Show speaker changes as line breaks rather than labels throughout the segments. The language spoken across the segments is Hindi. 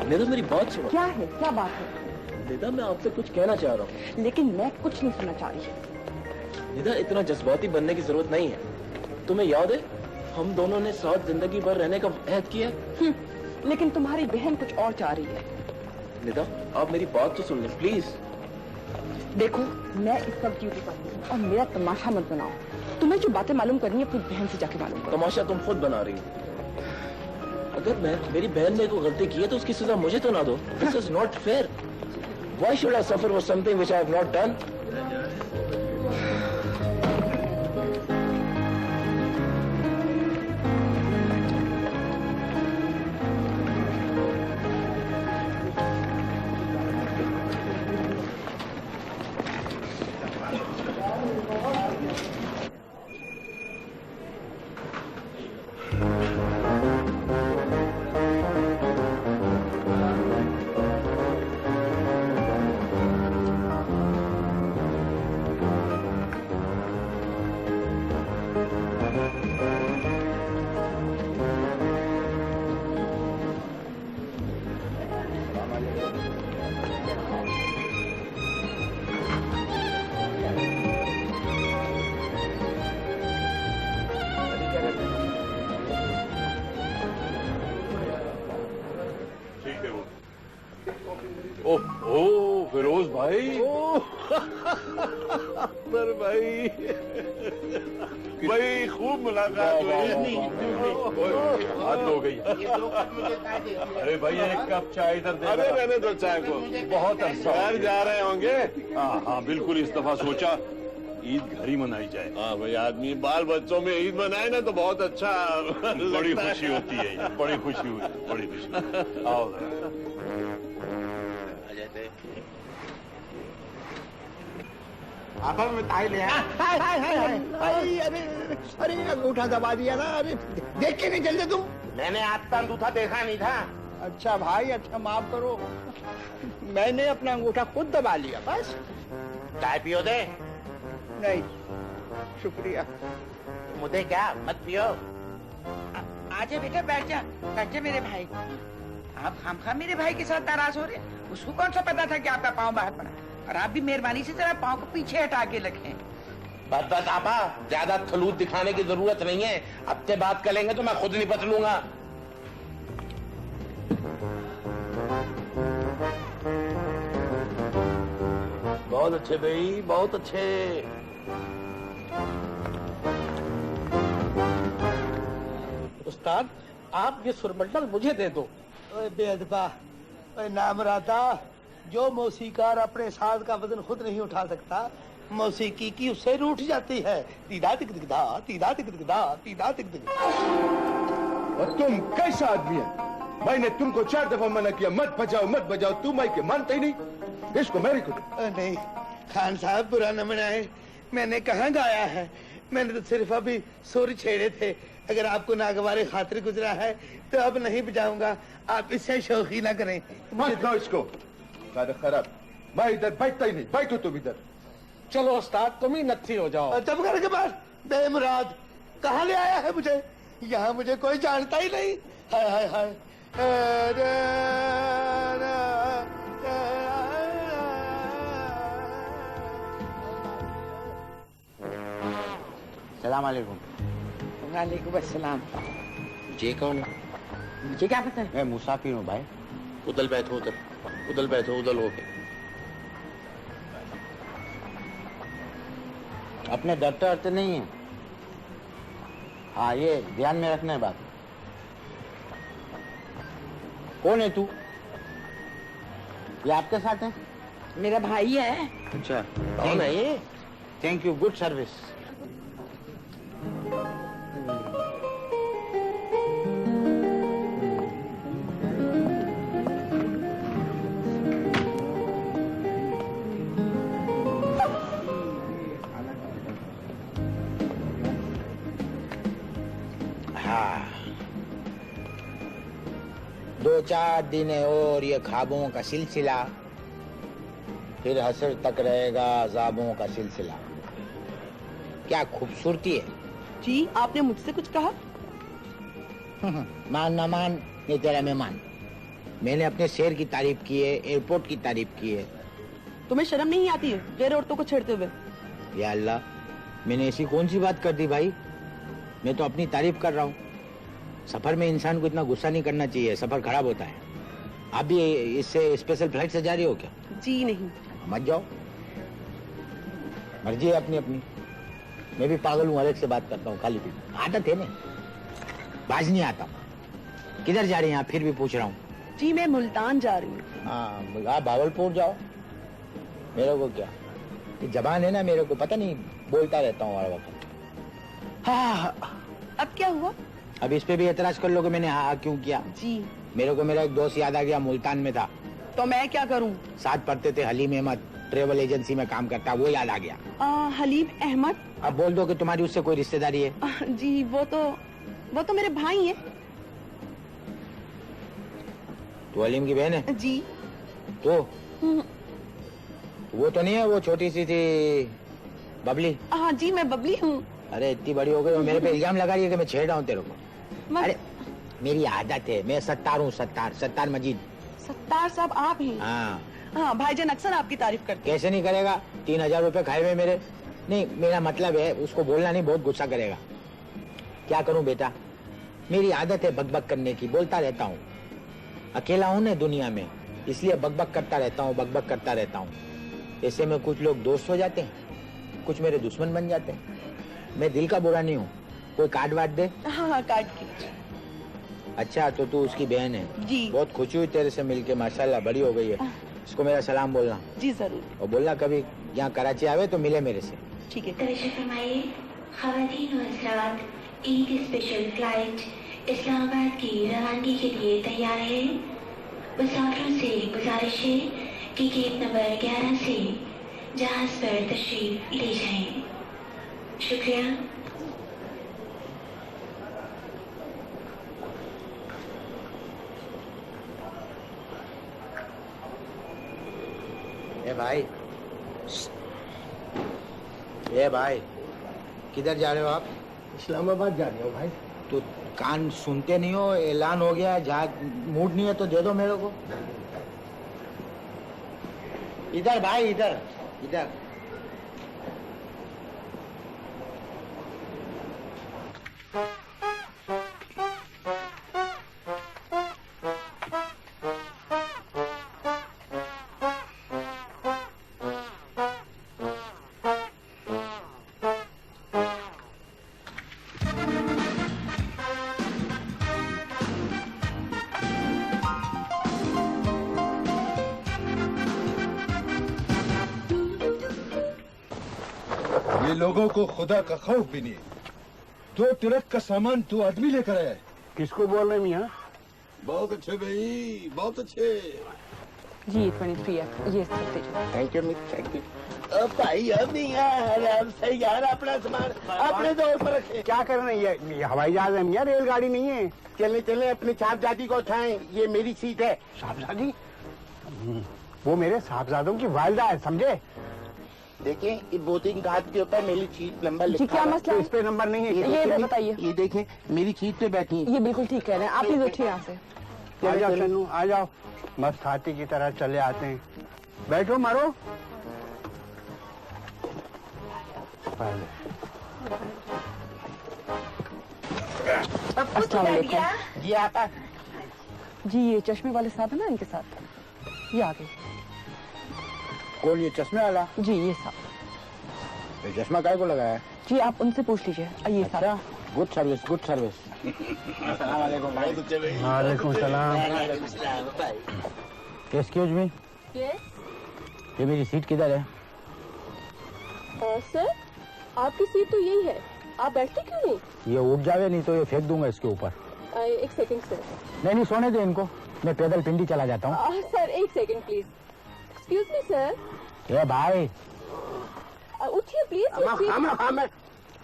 निदा मेरी बात सुनो।
क्या है, क्या बात है?
निदा मैं आपसे कुछ कहना चाह रहा हूँ।
लेकिन मैं कुछ नहीं सुनना चाह रही।
निदा इतना जज्बाती बनने की जरूरत नहीं है। तुम्हें याद है हम दोनों ने साथ जिंदगी भर रहने का अहद किया है।
लेकिन तुम्हारी बहन कुछ और चाह रही है।
निदा आप मेरी बात तो सुन लें प्लीज।
देखो मैं इस सब ड्यूटी पर हूँ और मेरा तमाशा मत बनाओ। तुम्हें जो बातें मालूम करनी है अपनी बहन से जाके मालूम करो।
तमाशा तुम खुद बना रही हो। अगर मेरी बहन ने कोई गलती की है तो उसकी सजा मुझे तो ना दो। This is not fair. Why should I suffer for something which I have not done?
Oh Firoz भाई। अख्तर भाई भाई खूब मुलाकात हुई। हाथ हो गई। अरे भाई एक कप चाय इधर दे।
अरे रहने दो चाय को।
बहुत अच्छा
घर जा रहे होंगे।
हाँ हाँ बिल्कुल। इस दफा सोचा ईद घर ही मनाई जाए।
हाँ भाई आदमी बाल बच्चों में ईद मनाए ना तो बहुत अच्छा।
बड़ी खुशी होती है। बड़ी खुशी हुई। बड़ी खुशी। आओ
आपा में ताई ले अरे अंगूठा दबा दिया ना। अरे देख के नहीं चलते तुम?
मैंने आपका अंगूठा देखा नहीं था।
अच्छा भाई अच्छा माफ करो। मैंने अपना अंगूठा खुद दबा लिया बस।
चाय पियो दे?
नहीं शुक्रिया।
मुझे क्या मत पियो।
आजा बेटा बैठ जा मेरे भाई। आप खामखा मेरे भाई के साथ नाराज हो रहे। उसको कौन सा पता था कि आपका पाँव बाहर पड़ा। और आप भी मेहरबानी से जरा पाँव को पीछे हटा के रखें।
बस आपा ज्यादा खलूत दिखाने की जरूरत नहीं है। अब से बात करेंगे तो मैं खुद निपट लूंगा।
बहुत अच्छे भाई बहुत अच्छे।
उस्ताद आप ये सुरमंडल मुझे दे दो। बेअदबा नाम रहता जो मौसीकार अपने साज का वजन खुद नहीं उठा सकता मौसीकी की उससे रूठ जाती है। तीदा तिक तिक दा तीदा तिक तिक दा तीदा तिक तिक।
और तुम कैसा आदमी है? मैंने तुमको 4 दफा मना किया मत बजाओ तू माई के मानते ही नहीं। इसको मेरे को
नहीं खान साहब बुरा न मनाए। मैंने कहाँ गाया है। मैंने तो सिर्फ अभी सुर छेड़े थे। अगर आपको नागवारे खातिर गुजरा है तो अब नहीं बजाऊंगा। आप इससे शौकी ना करें।
मत गाओ इसको। खराब मैं इधर बैठता ही नहीं, बैठो तुम इधर।
चलो उस्ताद तुम ही नत्थी हो जाओ।
चुप करके बात, बेमुराद कहाँ ले आया है मुझे? यहाँ मुझे कोई जानता ही नहीं। हाय हाय हाय।
सलाम अलैकुम।
वालेकुम अस्सलाम।
ये कौन है?
मुझे क्या पता है?
मैं मुसाफिर हूँ भाई।
उधर बैठो, उधर उधर बैठो, उधर हो के।
अपने डरते डरते नहीं है। हाँ, ये ध्यान में रखना है बात। कौन है तू? ये आपके साथ है?
मेरा भाई है।
अच्छा,
कौन है ये?
Thank you, good service. हाँ, 2-4 दिन है और ये ख्वाबों का सिलसिला, फिर हसर तक रहेगा अज़ाबों का सिलसिला। क्या खूबसूरती है।
जी आपने मुझसे कुछ कहा?
मान ना मान, ये तेरा मेहमान। मैंने अपने शहर की तारीफ की है, एयरपोर्ट की तारीफ की है।
तुम्हें शर्म नहीं आती है गैर औरतों को छेड़ते हुए?
या अल्लाह, मैंने ऐसी कौन सी बात कर दी भाई? मैं तो अपनी तारीफ कर रहा हूँ। सफर में इंसान को इतना गुस्सा नहीं करना चाहिए, सफर खराब होता है। आप भी इससे स्पेशल फ्लाइट से जा रही हो क्या?
जी नहीं।
मत जाओ, मर्जी है अपनी अपनी। मैं भी पागल हूँ, अलग से बात करता हूँ, खाली पी आदत है ना, बाज नहीं आता। किधर जा रही हैं आप? फिर भी पूछ रहा हूँ।
जी मैं मुल्तान जा रही हूँ।
हाँ, आप भावलपुर जाओ, मेरे को क्या, ये जबान है ना, मेरे को पता नहीं, बोलता रहता हूँ हर वक्त। हाँ,
अब क्या हुआ?
अब इस पे भी एतराज कर लोगे मैंने हाँ क्यों किया?
जी
मेरे को मेरा एक दोस्त याद आ गया, मुल्तान में था।
तो मैं क्या करूँ?
साथ पढ़ते थे, हलीम अहमद, ट्रेवल एजेंसी में काम करता, वो याद आ गया।
हलीम अहमद?
अब बोल दो कि तुम्हारी उससे कोई रिश्तेदारी है।
जी वो तो मेरे भाई हैं।
तो हलीम की बहन है?
जी।
तो वो तो नहीं है, वो छोटी सी थी बबली?
हाँ जी मैं बबली हूँ।
अरे इतनी बड़ी हो गई, वो मेरे पे इल्जाम लगा रही है कि मैं छेड़ रहा हूँ तेरे को। अरे मेरी आदत है, मैं सत्तार हूँ, सत्तार मजीद।
सत्तार साहब आप हैं?
हाँ।
हाँ भाईजान अक्सर आपकी तारीफ करते हैं।
कैसे नहीं करेगा, 3000 रुपए खाए हुए मेरे। नहीं, मेरा मतलब है उसको बोलना नहीं, बहुत गुस्सा करेगा। क्या करूं बेटा, मेरी आदत है बकबक करने की, बोलता रहता हूँ। अकेला हूँ ना दुनिया में, इसलिए बकबक करता रहता हूँ, बकबक करता रहता हूँ। ऐसे में कुछ लोग दोस्त हो जाते हैं, कुछ मेरे दुश्मन बन जाते हैं। मैं दिल का बुरा नहीं हूँ। कोई कार्ड वाट दे?
हाँ कार्ड की।
अच्छा, तो तू उसकी बहन है?
जी।
बहुत खुशी हुई तेरे से मिलके, माशाल्लाह बड़ी हो गई है। इसको मेरा सलाम बोलना।
जी जरूर।
और बोलना कभी यहाँ कराची आवे तो मिले मेरे से।
ठीक है।
तवज्जो फरमाइए, ख़वातीन और हज़रात, ईद स्पेशल फ्लाइट इस्लामाबाद की रवानगी के लिए तैयार है। मुसाफिरों से गुजारिश है कि गेट नंबर 11 से जहाज पर तशरीफ ले जाएं। शुक्रिया।
ए भाई, किधर जा रहे हो आप?
इस्लामाबाद जा रहे हो भाई?
तो कान सुनते नहीं हो, ऐलान हो गया, जहाँ मूड नहीं है तो दे दो मेरे को। इधर भाई, इधर इधर।
ये लोगों को खुदा का खौफ भी नहीं है। 2 तिलक का सामान 2 आदमी लेकर आया है।
किसको बोल रहे मियाँ?
बहुत अच्छे भाई, बहुत अच्छे।
जी 23 है ये सकते जो।
Thank you miss, thank you. भाई अब यहाँ आराम से यार अपना सामान अपने दौर पर रखे।
क्या कर रहे हैं? ये हवाई जहाज है मियाँ, रेलगाड़ी नहीं है।
चले चले अपने साहबजादी को उठाएं, ये मेरी सीट है।
साहबजादी?
वो मेरे साहबजादों की वालिदा है, समझे?
देखिए ये बोर्डिंग कार्ड के ऊपर मेरी सीट नंबर
जी क्या मसला?
इस पे नंबर नहीं है।
ये बताइए।
ये देखें मेरी सीट पे बैठी है।
ये बिल्कुल ठीक कह रहे हैं आप, प्लीज उठिए यहाँ से।
आ जाओ चन्नू, आ जाओ, मस्त हाथी की तरह चले आते हैं। बैठो मारो।
अस्सलाम वालेकुम।
जी आपा
जी ये चश्मे वाले साहब है ना, इनके साथ ये आ गए।
कौन ये चश्मे वाला?
जी ये साहब।
ये चश्मा काय को लगाया है?
जी आप उनसे पूछ लीजिए। आइए साहब।
Good service, good service. वालेकुम सलाम। एक्सक्यूज मी, ये मेरी सीट किधर है?
सर आपकी सीट तो यही है, आप बैठते क्यों नहीं?
ये उठ जावे, नहीं तो ये फेंक दूंगा इसके ऊपर।
एक सेकंड सर।
नहीं सोने दे इनको, मैं पैदल पिंडी चला जाता हूँ।
सर एक second please. Excuse me sir.
ये भाई
उठिए प्लीज।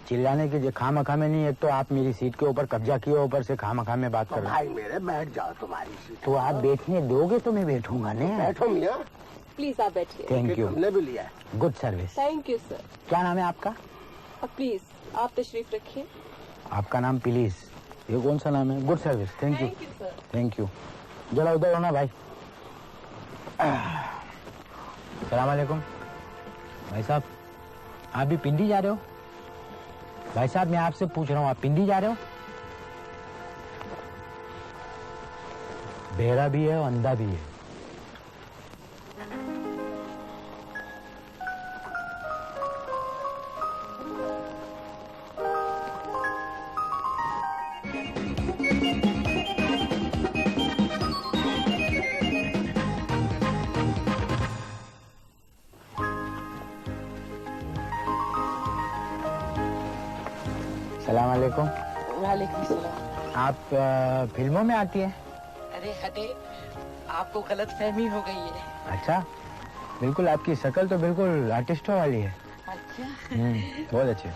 चिल्लाने की जो खामा खामे नहीं, एक तो आप मेरी सीट के ऊपर कब्जा किए, ऊपर से खामा खामे बात कर रहे हैं।
भाई मेरे बैठ जाओ तुम्हारी सीट।
तो आप बैठने दोगे तो मैं बैठूंगा नहीं।
बैठो मियाँ।
प्लीज आप बैठिए।
Thank you.
हमने भी लिया है।
Good service.
Thank you sir.
क्या नाम है आपका?
प्लीज आप तशरीफ रखिए।
आपका नाम प्लीज, ये कौन सा नाम है? Good service. Thank you
sir.
Thank you. जरा उधर होना भाई। सलाम वालेकुम। भाई साहब आप भी पिंडी जा रहे हो? भाई साहब मैं आपसे पूछ रहा हूँ, आप पिंडी जा रहे हो? बहरा भी है और अंधा भी है। सलाम वालेकुम।
वालेकुम सलाम।
आप फिल्मों में आती हैं?
अरे हटे, आपको गलत फहमी हो गई है।
अच्छा, बिल्कुल आपकी शक्ल तो बिल्कुल आर्टिस्टों वाली है।
अच्छा
बहुत अच्छे।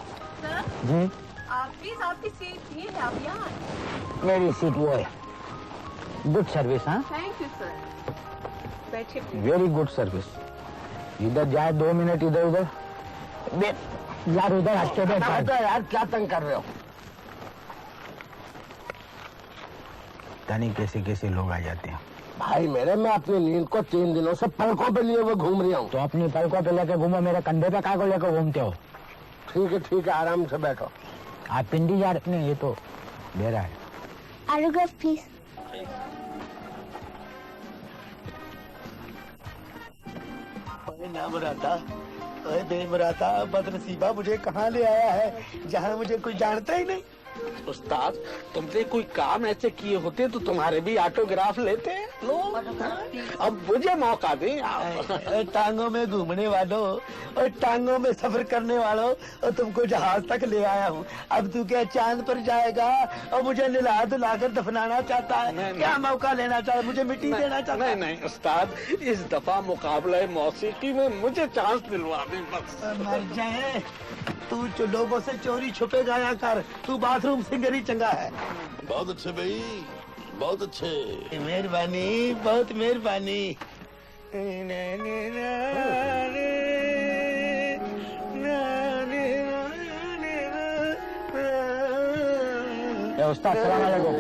जी
आप प्लीज आपकी सीट ये है, आप यहाँ।
मेरी सीट वो है। Good service. हाँ
थैंक यू सर। बैठिए प्लीज।
Very good service. इधर जाए 2 मिनट इधर उधर यार, उधर हंसते बैठा यार, क्या तंग कर रहे हो? कैसे कैसे लोग आ जाते हैं।
भाई मेरे मैं अपनी नींद को 3 दिनों से पलकों पे लिए हुए घूम रहा हूँ।
तो अपनी पलकों पे लेकर घूमो, मेरे कंधे पे काय को लेकर घूमते हो?
ठीक है आराम से बैठो।
आप पिंडी जा रहे? नहीं ये तो दे रहा है।
Autograph please.
नामराता, ओए बेमराता, बदनसीबा मुझे कहाँ ले आया है जहाँ मुझे कोई जानता ही नहीं।
उस्ताद तुमने कोई काम ऐसे किए होते तो तुम्हारे भी ऑटोग्राफ लेते हैं लोग। अब मुझे मौका दें आप।
टांगों में घूमने वालों और टांगों में सफर करने वालों, और तुमको जहाज तक ले आया हूँ। अब तू क्या चांद पर जाएगा और मुझे निला धुला कर दफनाना चाहता है? क्या मौका लेना चाहता है? मुझे मिट्टी देना चाहता है?
नहीं उस्ताद, इस दफा मुकाबला मौसीकी में मुझे चांस दिलवा दे बस।
मर जाए तू, लोगों से चोरी छुपे गाया कर। तू बाथरूम सिंगर ही चंगा है।
बहुत अच्छे भाई, बहुत अच्छे।
मेहरबानी, बहुत मेहरबानी।
उस्ताद सलाम वालेकुम।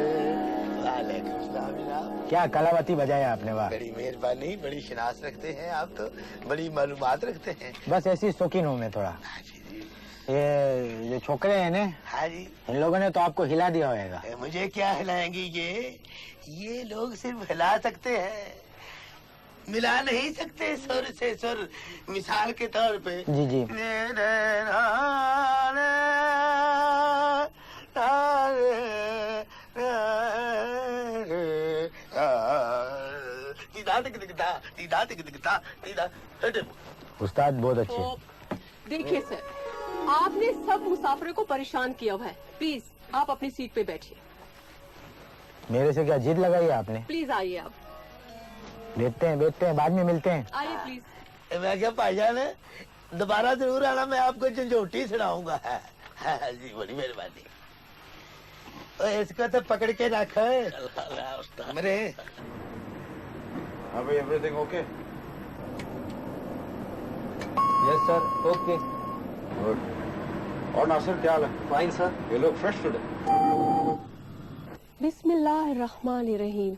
वालेकुम सलाम जनाब।
क्या कलावती बजाया आपने? वाह,
बड़ी मेहरबानी, बड़ी शिनास रखते हैं आप तो, बड़ी मालूमात रखते हैं।
बस ऐसी शौकीन हूँ मैं थोड़ा। ये छोकरे हैं ना,
हाँ जी,
इन लोगों ने तो आपको हिला दिया होगा।
मुझे क्या हिलाएंगे ये लोग सिर्फ हिला सकते हैं, मिला नहीं सकते सुर से सुर। मिसाल के तौर पे
जी जी। उस्ताद बहुत अच्छे।
देखिए सर, आपने सब मुसाफिरों को परेशान किया हुआ है। प्लीज आप अपनी सीट पे बैठिए।
मेरे से क्या जिद लगाई है आपने?
प्लीज आइए आप।
बैठते हैं, बाद में मिलते हैं।
आइए प्लीज।
मैं क्या भाईजान है, दोबारा जरूर आना, मैं आपको झंझोटी सुनाऊंगा। जी बड़ी मेहरबानी। इसको तो पकड़ के रख मेरे।
हाँ भाई, everything okay?
Sir okay.
Good. और नासिर क्या हाल है?
Fine sir.
ये लोग फ्रेश टुडे।
बिस्मिल्लाहिर्रहमानिर्रहीम।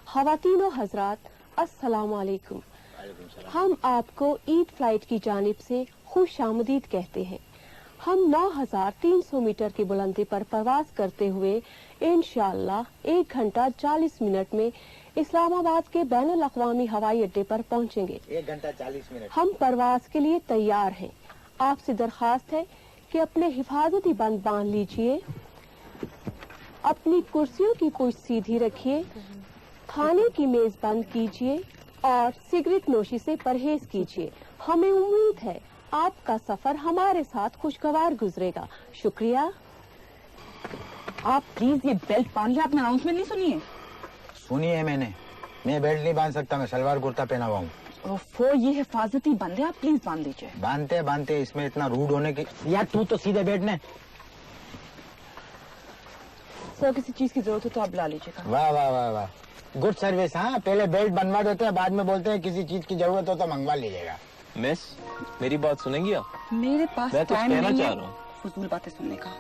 ख़वातीन व हज़रात, अस्सलामु अलैकुम। हम आपको ईद फ्लाइट की जानिब से खुशामदीद कहते हैं। हम 9300 मीटर की बुलंदी पर परवाज करते हुए इंशाअल्लाह 1 घंटा 40 मिनट में इस्लामाबाद के बैनुल अक़वामी हवाई अड्डे पर पहुंचेंगे।
1 घंटा 40 मिनट।
हम परवाज के लिए तैयार हैं। आपसे दरखास्त है कि अपने हिफाजती बंद बांध लीजिए, अपनी कुर्सियों की पूंछ सीधी रखिए, खाने की मेज बंद कीजिए और सिगरेट नोशी से परहेज कीजिए। हमें उम्मीद है आपका सफर हमारे साथ खुशगवार गुजरेगा। शुक्रिया।
आप प्लीज ये बेल्ट बांध लिया, आपने अनाउंसमेंट नहीं सुनी है?
सुनी है मैंने। मैं बेल्ट नहीं बांध सकता, मैं सलवार कुर्ता पहना हुआ हूँ।
ओफो, ये हिफाजती बंद है, आप प्लीज बांध दीजिए।
बांधते बांधते इसमें इतना रूड होने की। यार तू तो सीधे बैठने।
सर किसी चीज की जरूरत हो तो आप ला लीजिएगा।
वाह वाह वाह वाह, गुड सर्विस। हाँ, पहले बेल्ट बनवा देते हैं, बाद में बोलते हैं किसी चीज की जरूरत हो तो मंगवा लीजिएगा।
मिस, मेरी बात सुनेंगी आप?
मेरे पास
मैं तो
टाइम
कहना
नहीं
चाह
है
रहा हूँ
फजूल बातें सुनने का।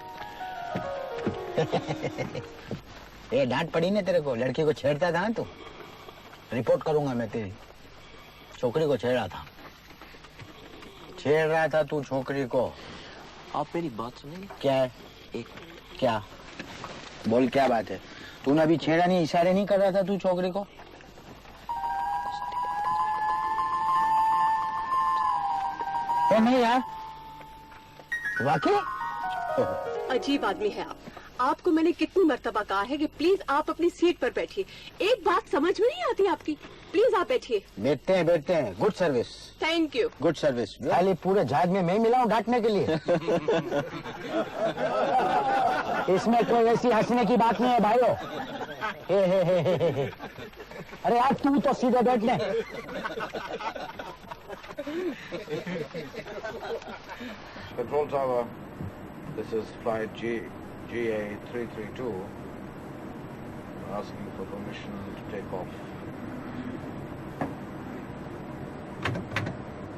ये डांट पड़ी ना तेरे को, लड़की को छेड़ता था ना तू। रिपोर्ट करूंगा मैं तेरी। छोकरी को छेड़ा था, छेड़ रहा था तू छोकरी को।
आप मेरी बात सुनेंगे?
क्या है? क्या बोल, क्या बात है? तूने अभी छेड़ा नहीं, इशारे नहीं कर रहा था तू छोकरी को? नहीं यार, वाकई
अजीब आदमी है आप। आपको मैंने कितनी मर्तबा कहा है कि प्लीज आप अपनी सीट पर बैठिए। एक बात समझ में नहीं आती आपकी। प्लीज आप बैठिए।
बैठते हैं। Good service.
Thank you.
Good service. खाली पूरे जहाज में मैं मिला हूँ डांटने के लिए। इसमें कोई ऐसी हंसने की बात नहीं है भाइयों। हे। अरे यार तू तो सीधे बैठ ले।
Control tower, this is flight GA332. We're asking for permission to take off.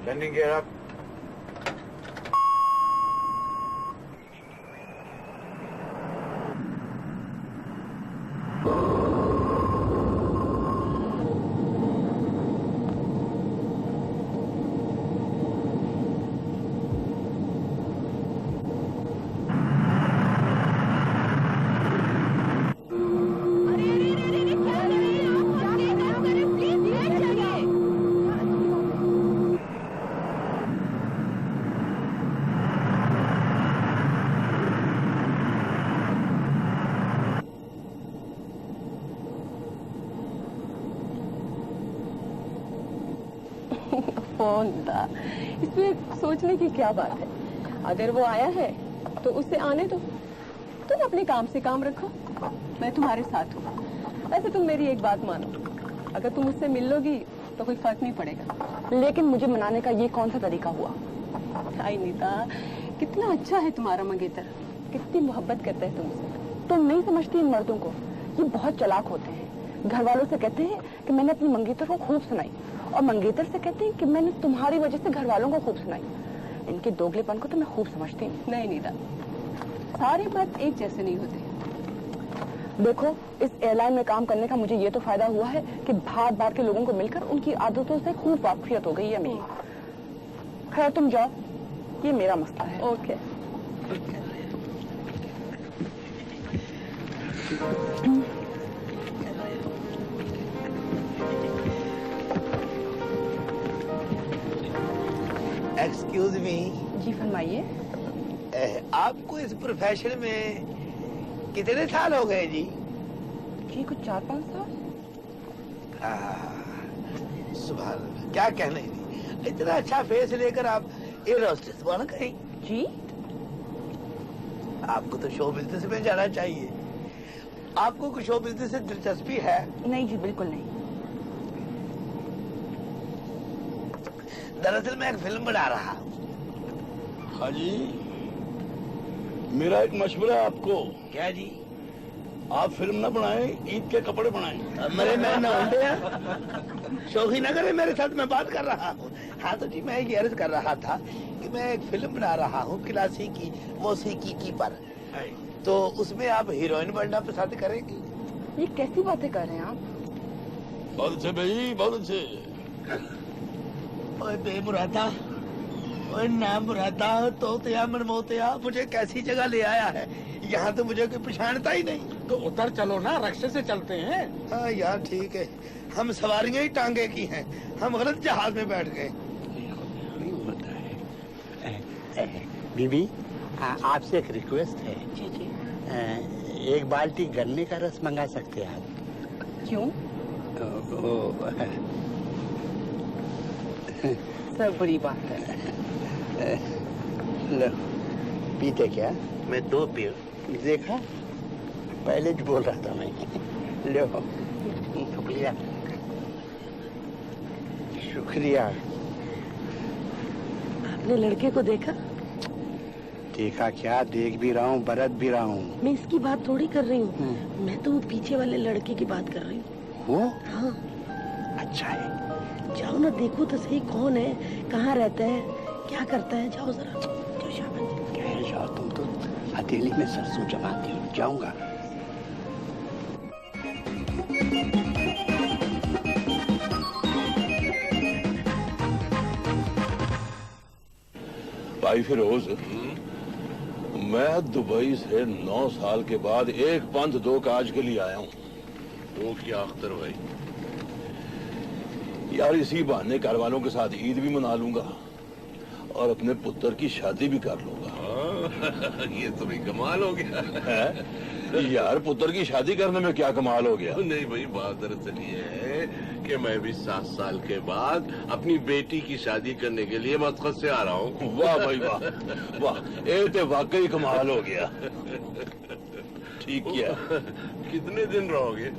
Landing gear up.
Phone था, इसमें सोचने की क्या बात है? अगर वो आया है तो उसे आने दो। तुम अपने काम से काम रखो, मैं तुम्हारे साथ हूँ। वैसे तुम मेरी एक बात मानो, अगर तुम मुझसे मिल लोगी तो कोई फर्क नहीं पड़ेगा।
लेकिन मुझे मनाने का ये कौन सा तरीका हुआ?
हाय नीता, कितना अच्छा है तुम्हारा मंगेतर, कितनी मोहब्बत करता है तुमसे।
तुम नहीं समझती इन मर्दों को, ये बहुत चालाक होते हैं। घर वालों से कहते हैं कि मैंने अपनी मंगेतर को खूब सुनाई, और मंगेतर से कहते हैं कि मैंने तुम्हारी वजह से घर वालों को खूब सुनाई। इनके दोगलेपन को तो मैं खूब समझती हूँ।
नहीं नीता, सारे मर्द एक जैसे नहीं होते।
देखो, इस एयरलाइन में काम करने का मुझे ये तो फायदा हुआ है कि बार के लोगों को मिलकर उनकी आदतों से खूब वाकफियत हो गई है मेरी। खैर तुम जाओ, ये मेरा मसला है।
ओके।
Excuse me.
जी फरमाइए।
आपको इस प्रोफेशन में कितने साल हो गए जी?
जी कुछ 4-5 साल।
सुभान अल्लाह, क्या कहने जी, इतना अच्छा फेस लेकर आप एयर होस्टेस बन गई।
जी
आपको तो शो बिजनेस में जाना चाहिए। आपको कुछ शो बिजनेस से दिलचस्पी है?
नहीं जी, बिल्कुल नहीं।
दरअसल मैं एक फिल्म बना रहा हूँ।
हाँ जी, मेरा एक मशवरा है आपको।
क्या जी?
आप फिल्म ना बनाए, ईद के कपड़े बनाए।
मेरे मैं ना शौकी नगर है मेरे साथ, मैं बात कर रहा हूँ। हाँ तो जी मैं ये अर्ज कर रहा था कि मैं एक फिल्म बना रहा हूँ क्लासिकी मौसीकी की पर, तो उसमें आप हीरोइन बनना पसंद करेंगी?
ये कैसी बातें कर रहे हैं आप?
बहुत अच्छे भाई, बहुत अच्छे।
ओए बेमुरादा, ओए ना मुरादा, तोतिया मनमोतिया, मुझे कैसी जगह ले आया है। यहाँ तो मुझे कोई पहचानता ही नहीं।
तो उतर चलो ना, रक्शे से चलते हैं।
हाँ यार ठीक है, हम सवारियां ही टांगे की हैं, हम गलत जहाज में बैठ गए।
बीबी आपसे एक रिक्वेस्ट है।
जी जी।
एक बाल्टी गन्ने का रस मंगा सकते हैं आप?
क्यों? सब बुरी बात है।
लो पीते क्या? मैं 2 पी। देखा, पहले ज बोल रहा था मैं। लो शुक्रिया शुक्रिया।
आपने लड़के को देखा?
देखा क्या, देख भी रहा हूँ, बरत भी रहा हूँ।
मैं इसकी बात थोड़ी कर रही हूँ, मैं तो वो पीछे वाले लड़के की बात कर रही हूँ।
वो?
हाँ।
अच्छा है,
जाओ ना, देखो तो सही कौन है, कहाँ रहता है, क्या करता है। जाओ जरा। जाओ शाबाश।
क्या है, जाओ तुम तो हथेली में सरसों जमाती हो। जाऊंगा।
भाई फिरोज, मैं दुबई से 9 साल के बाद एक पंथ 2 काज के लिए आया हूँ। वो क्या अख्तर भाई? यार इसी बहाने घर वालों के साथ ईद भी मना लूंगा और अपने पुत्र की शादी भी कर लूंगा।
ये तो भी कमाल हो गया
है? यार पुत्र की शादी करने में क्या कमाल हो गया?
नहीं भाई, बात दरअसल ये है कि मैं भी 7 साल के बाद अपनी बेटी की शादी करने के लिए मस्कत से आ रहा हूँ।
वाह भाई वाह वाह, ये तो वाकई कमाल हो गया। ठीक किया।
कितने दिन रहोगे?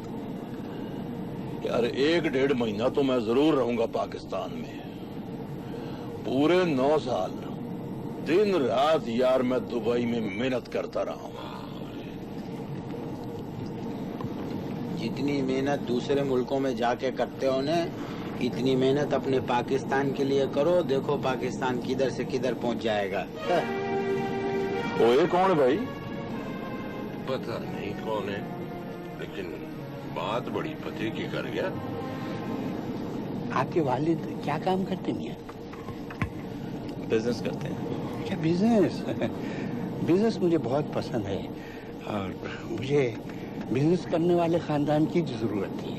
यार 1-1.5 महीना तो मैं जरूर रहूंगा पाकिस्तान में। पूरे 9 साल दिन रात यार मैं दुबई में मेहनत करता रहा हूँ।
जितनी मेहनत दूसरे मुल्कों में जाके करते हो ने, इतनी मेहनत अपने पाकिस्तान के लिए करो। देखो पाकिस्तान किधर से किधर पहुंच जाएगा।
ओए कौन है भाई?
पता नहीं कौन है, लेकिन बात बड़ी पते की कर गया।
आपके वालिद क्या काम करते हैं?
बिजनेस करते हैं।
क्या बिजनेस? बिजनेस मुझे बहुत पसंद है और मुझे बिजनेस करने वाले खानदान की जरूरत थी।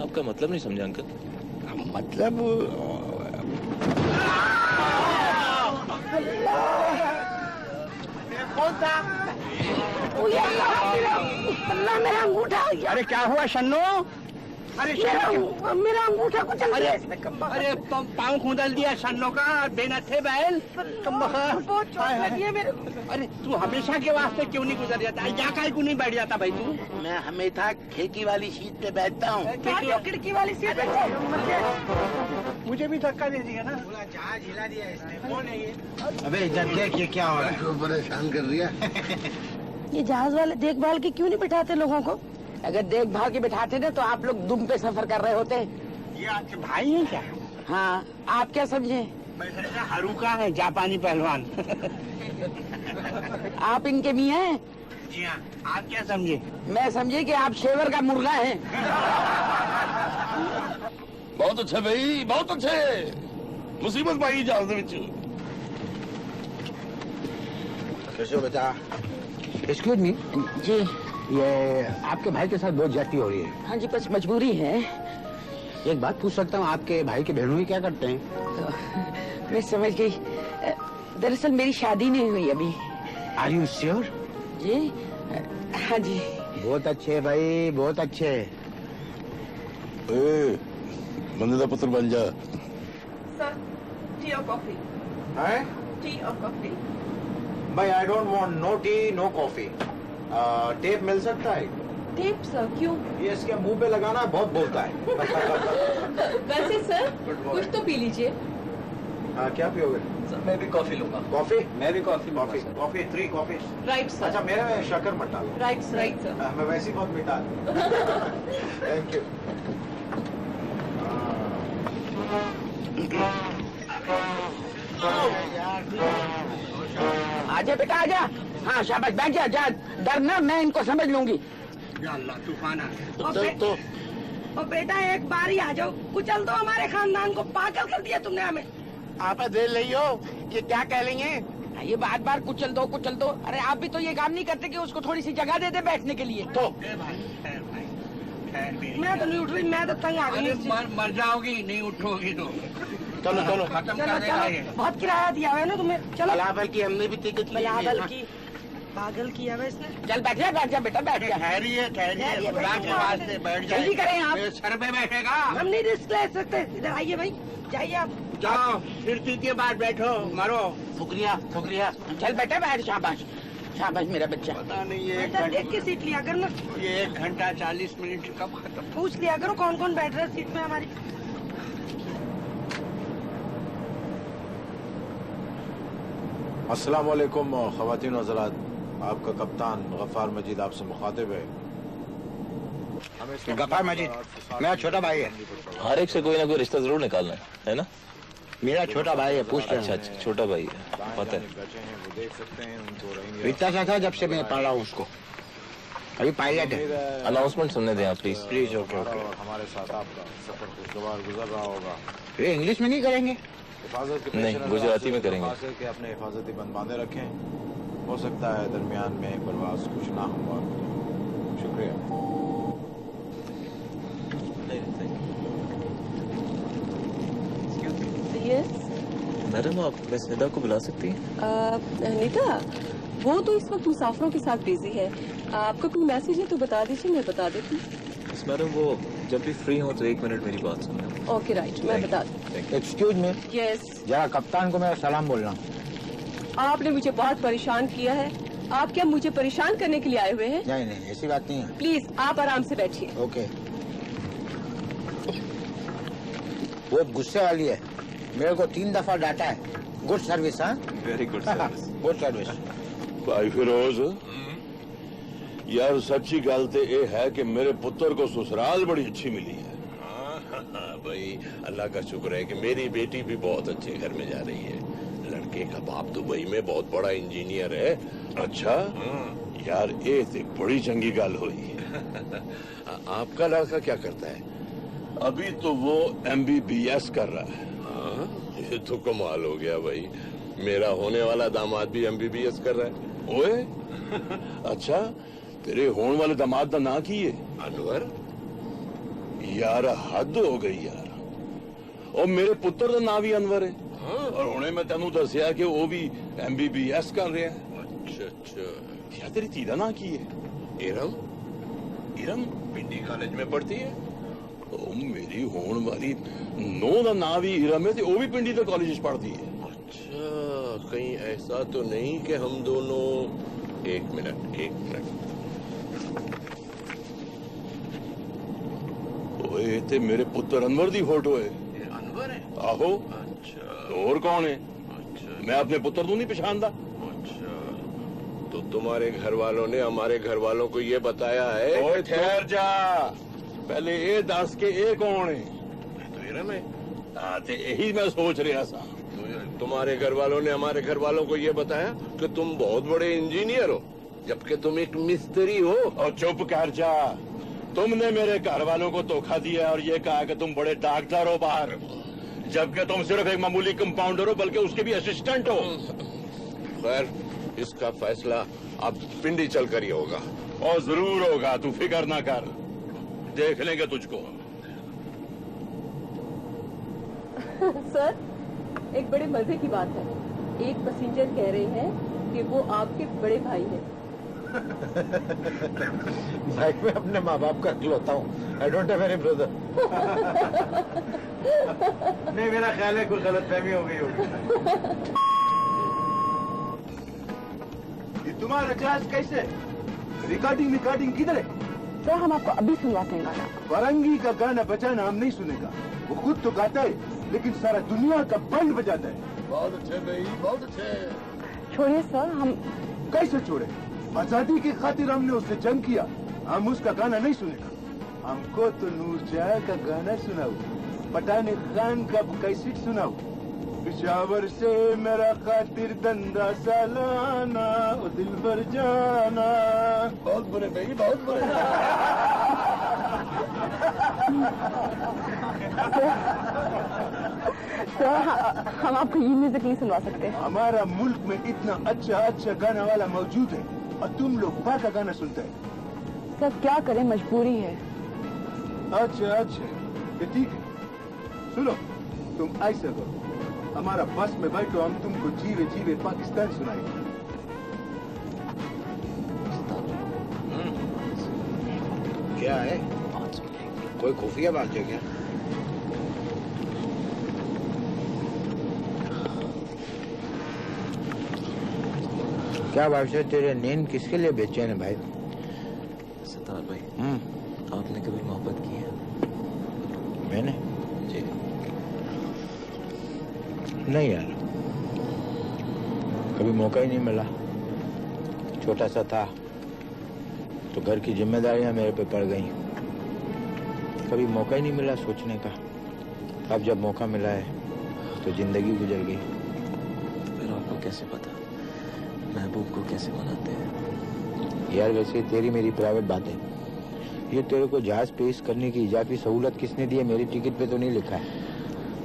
आपका मतलब नहीं समझा अंकल।
मतलब
कौन था?
अल्लाह मेरा अंगूठा।
अरे क्या हुआ शन्नो?
अरे मेरा अंगूठा कुछ।
अरे पाँव खुदल दिया शन्नो का, बेनथे बैल। अरे तू हमेशा के वास्ते क्यों नहीं गुजर जाता? यहाँ काहे को नहीं बैठ जाता भाई तू? मैं हमेशा खिड़की वाली सीट पे बैठता हूँ।
खिड़की वाली सीट पे
मुझे भी धक्का दे दिया ना।
जहाज हिला दिया इसने। कौन है ये? अबे इधर देख, ये क्या हो रहा है?
परेशान कर दिया।
ये जहाज वाले देखभाल के क्यों नहीं बिठाते लोगों को? अगर देखभाल के बिठाते ना तो आप लोग दुम पे सफर कर रहे होते।
ये आपके भाई हैं क्या?
हाँ, आप क्या समझे?
हरूका है, जापानी पहलवान।
आप इनके मियाँ हैं?
जी हाँ। आप क्या समझे?
मैं समझे कि आप शेवर का मुर्गा है।
बहुत अच्छे भाई, बहुत अच्छे। मुसीबत पाई जहाज विच।
कैसे बेटा? एक्सक्यूज मी
जी।
ये आपके भाई के साथ बहुत ज्यादती हो रही है।
हाँ जी, बस मजबूरी है।
एक बात पूछ सकता हूँ, आपके भाई के बहनों क्या करते हैं?
मैं समझ गई। दरअसल मेरी शादी नहीं हुई अभी।
Are you sure?
जी हाँ जी।
बहुत अच्छे भाई, बहुत अच्छे।
बंदे का पुत्र बन जा।
सर, टी और कॉफी?
है?
टी और कॉफी?
भाई I don't want no tea no coffee. Tape मिल सकता है?
टेप सर, क्यों?
ये इसके मुंह पे लगाना, बहुत बोलता है।
वैसे सर कुछ तो पी लीजिए।
हाँ, क्या पियोगे?
सर मैं भी कॉफी लूंगा।
कॉफी?
मैं भी coffee
coffee coffee 3 coffee.
Right sir.
अच्छा मेरे में शक्कर मत डालो।
Right right sir.
मैं वैसे ही बहुत मीठा। Thank you.
आजा बेटा आजा। हाँ शाबाश बैठ जा जा, डरना मैं इनको समझ लूंगी।
अल्लाह तूफान आ गया।
ओ बेटा एक बार ही आ जाओ, कुचल दो हमारे खानदान को, पागल कर दिया तुमने हमें।
आप दे लियो, ये क्या कह रही हैं?
ये बार बार कुचल दो कुचल दो। अरे आप भी तो ये काम नहीं करते कि उसको थोड़ी सी जगह दे दे बैठने के लिए। तो मैं तो नहीं उठ रही, मैं तो तंग आ गई।
मर जाओगी नहीं उठोगी तो।
चलो चलो
खत्म कर देगा ये।
बहुत किराया दिया हुआ है ना तुम्हें। चलो
बलाबल की हमने भी टिकट ली।
बलाबल की पागल किया हुआ इसने। चल बैठ जा बेटा बैठ जा।
ठहरिए ठहरिए, खुदा के वास्ते बैठ जाइए।
जल्दी करें आप।
मेरे सर पे बैठेगा।
हम नहीं रिस्क ले सकते। इधर आइए भाई, जाइए आप।
जाओ फिर के बाद बैठो मरो।
शुक्रिया शुक्रिया।
चल बेटा बैठ, शाबाश शाबाश मेरा बच्चा।
पता नहीं ये
देख के सीट लिया करना।
ये 1 घंटा 40 मिनट कब खत्म।
पूछ लिया करो कौन कौन बैठ रहा है सीट में हमारी।
अस्सलाम वालेकुम ख़वातीन व हज़रात, आपका कप्तान गफ़ार मजीद आपसे मुखातिब है।
गफ़ार मजीद मेरा छोटा भाई है।
हर एक से कोई ना कोई रिश्ता जरूर निकालना है ना?
मेरा छोटा भाई है, पूछ रहे हैं।
अच्छा छोटा भाई है, पता है।
वो देख सकते हैं उनको।
इतना सा था जब से मैं पढ़ रहा हूँ उसको, अभी पायलट है।
अनाउंसमेंट सुनने दें आप प्लीज।
Please okay okay.
हमारे साथ आपका सफर खुशगवार गुजर रहा होगा।
ये इंग्लिश में नहीं करेंगे?
हिफाजत के
नहीं, गुजराती में करेंगे।
कि अपने हिफाजती बंद बांधे रखें। हो सकता है दरमियान में परवाज कुछ ना हुआ। शुक्रिया।
यस
मैडम आप मिस निदा को बुला सकती हैं?
निदा वो तो इस वक्त मुसाफिरों के साथ बिजी है। आपका कोई मैसेज है तो बता दीजिए, मैं बता देती हूँ।
मैडम वो जब भी फ्री हो तो 1 मिनट मेरी बात सुनना।
ओके राइट, मैं बता दूँ।
Excuse me.
यस
जरा कप्तान को मेरा सलाम बोलना।
आपने मुझे बहुत परेशान किया है। आप क्या मुझे परेशान करने के लिए आए हुए हैं?
नहीं नहीं ऐसी बात नहीं है।
प्लीज आप आराम से बैठिए।
ओके। वो गुस्से वाली है, मेरे को 3 दफा डांटा है। Good service. हाँ
very good service.
Good service.
भाई फिरोज यार सच्ची गल तो ये है कि मेरे पुत्र को ससुराल बड़ी अच्छी मिली है।
भाई अल्लाह का शुक्र है कि मेरी बेटी भी बहुत अच्छे घर में जा रही है। लड़के का बाप दुबई में बहुत बड़ा इंजीनियर है।
अच्छा यार ये तो बड़ी चंगी गल हुई।
आपका लड़का क्या करता है?
अभी तो वो MBBS कर रहा है।
ये तो कमाल हो गया भाई, मेरा होने वाला दामाद भी MBBS कर रहा है।
ओए अच्छा तेरे होने वाले दामाद का ना की है?
अनवर।
यार हद हो गई यार। और मेरे पुत्र का नाम भी अनवर है। और हुणे मैं तेनू दसिया कि वो भी MBBS कर रहा है।
अच्छा
यार तेरी धी का ना की है?
इरम।
इरम
पिंडी कॉलेज में पढ़ती है।
ओ मेरी होने वाली नौ का नाम भी इरम है तो वो भी पिंडी के कॉलेज में पढ़ती है।
अच्छा कहीं ऐसा तो नहीं कि हम दोनों। एक मिनट
ओए ते मेरे पुत्र अनवर दी फोटो है।
अनवर है?
आहो।
अच्छा
और कौन है?
अच्छा
मैं अपने पुत्र को नहीं पहचानता।
अच्छा तो तुम्हारे घर वालों ने हमारे घर वालों को ये बताया है?
ओए ठहर जा, पहले ये दस के ये कौन है?
तो इरम है।
हाँ ते यही मैं सोच रहा था।
तुम्हारे घर वालों ने हमारे घर वालों को ये बताया कि तुम बहुत बड़े इंजीनियर हो, जबकि तुम एक मिस्त्री हो।
और चुप कर जा, तुमने मेरे घर वालों को धोखा दिया और ये कहा कि तुम बड़े डॉक्टर हो बाहर, जबकि तुम सिर्फ एक मामूली कंपाउंडर हो, बल्कि उसके भी असिस्टेंट हो।
खैर इसका फैसला अब पिंडी चलकर ही होगा।
और जरूर होगा, तू फिक्र ना कर, देख लेंगे तुझको।
सर एक बड़े मजे की बात है, एक पैसेंजर कह रहे हैं कि वो आपके बड़े भाई हैं।
भाई मैं अपने माँ बाप का इकलौता हूँ। I don't have any brother. नहीं मेरा ख्याल है कोई गलतफहमी हो गई होगी।
ये तुम्हारा क्लास कैसे? रिकॉर्डिंग किधर है?
सर हम आपको अभी सुनवाते हैं गाना।
फरंगी का गाना बजाना हम नहीं सुनेगा। वो खुद तो गाता है लेकिन सारा दुनिया का बैंड बजाता है। बहुत अच्छे भाई, बहुत अच्छे।
छोड़िए सर, हम
कैसे छोड़े? आजादी की खातिर हमने उससे जंग किया, हम उसका गाना नहीं सुनेगा। हमको तो नूरजहां का गाना सुनाओ, पठान खान का कैसेट सुनाओ, पिशावर से मेरा खातिर धंधा सालाना, ओ दिल भर जाना। बहुत बुरे भाई, बहुत बुरे।
सर, हम आपको ये म्यूजिक नहीं सुनवा सकते।
हमारा मुल्क में इतना अच्छा अच्छा गाना वाला मौजूद है और तुम लोग बाहर का गाना सुनते हैं।
सर क्या करें, मजबूरी है।
अच्छा अच्छा, ये ठीक है। सुनो, तुम ऐसा करो, हमारा बस में बैठो, हम तुमको जीवे जीवे पाकिस्तान सुनाएंगे।
क्या है? कोई खुफिया बात है क्या? क्या बात है, तेरे नींद किसके लिए बेचैन है भाई?
सितार भाई, आपने कभी मोहब्बत की है?
मैंने?
जी
नहीं यार, कभी मौका ही नहीं मिला। छोटा सा था तो घर की जिम्मेदारियां मेरे पे पड़ गई, कभी मौका ही नहीं मिला सोचने का। अब जब मौका मिला है तो जिंदगी गुजर गई।
फिर आपको कैसे पता महबूब को कैसे मनाते हैं?
यार वैसे तेरी मेरी प्राइवेट बात है। ये तेरे को जहाज पेश करने की इजाफी सहूलत किसने दी है? मेरी टिकट पे तो नहीं लिखा है।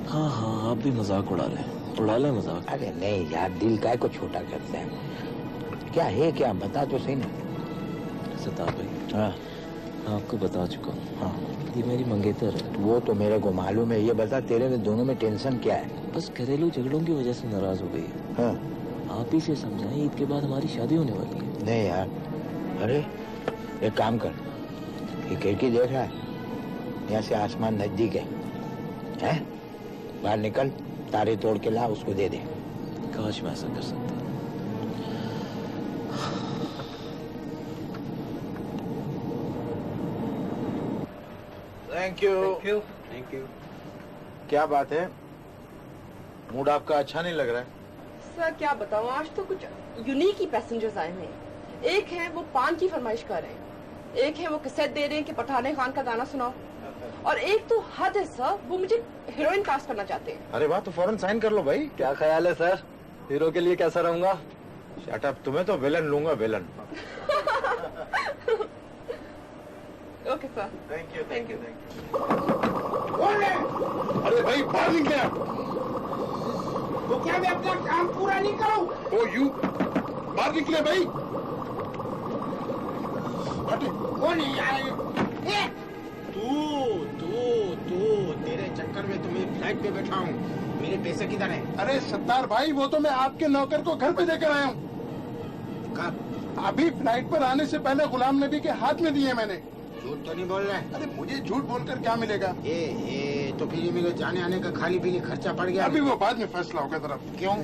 हाँ हाँ, आप भी मजाक उड़ा रहे हैं। उड़ा ले मजाक।
अरे नहीं यार, दिल काय को छोटा करता है। क्या है, क्या बता तो सही ना।
सितार भाई,
हाँ
मैं आपको बता चुका हूँ।
हाँ,
ये मेरी मंगेतर है।
वो तो मेरे को मालूम है। ये बता, तेरे में दोनों में टेंशन क्या है?
बस घरेलू झगड़ों की वजह से नाराज हो गई है।
हाँ,
आप ही से समझाएं, ईद के बाद हमारी शादी होने वाली है।
नहीं यार, अरे एक काम कर, ये खिड़की देख रहा है, यहाँ से आसमान नजदीक है, हैं? बाहर निकल, तारे तोड़ के ला, उसको दे दे।
काश मैं ऐसा कर सकता।
Thank you.
Thank you.
क्या बात है, मूड आपका अच्छा नहीं लग रहा है?
सर क्या बताऊं, आज तो कुछ यूनिक ही पैसेंजर्स आए हैं। एक है वो पान की फरमाइश कर रहे हैं, एक है वो कैसेट दे रहे हैं कि पठान खान का गाना सुनाओ, और एक तो हद है सर, वो मुझे हीरोइन कास्ट करना चाहते हैं।
अरे वाह, तो फौरन साइन कर लो भाई।
क्या ख्याल है सर, हीरो के लिए कैसा रहूंगा?
शट अप, तुम्हें तो विलन लूंगा, villain.
Okay sir, thank you.
अरे भाई बाहर निकले।
तो क्या मैं अपना काम पूरा नहीं करूं?
ओ यू, बाहर निकले भाई।
वो नहीं आ रही।
तू तेरे चक्कर में तुम्हें फ्लाइट पे बैठा हूँ, मेरे पैसे किधर है?
अरे सत्तार भाई, वो तो मैं आपके नौकर को घर पे देकर आया हूँ।
कब?
अभी फ्लाइट पर आने से पहले गुलाम नबी के हाथ में दिए मैंने।
झूठ तो नहीं बोल रहा है?
अरे मुझे झूठ बोलकर क्या मिलेगा?
ए, तो फिर ये मेरे जाने आने का खाली पीली खर्चा पड़ गया।
अभी वो बाद में फैसला होगा तरफ।
क्यों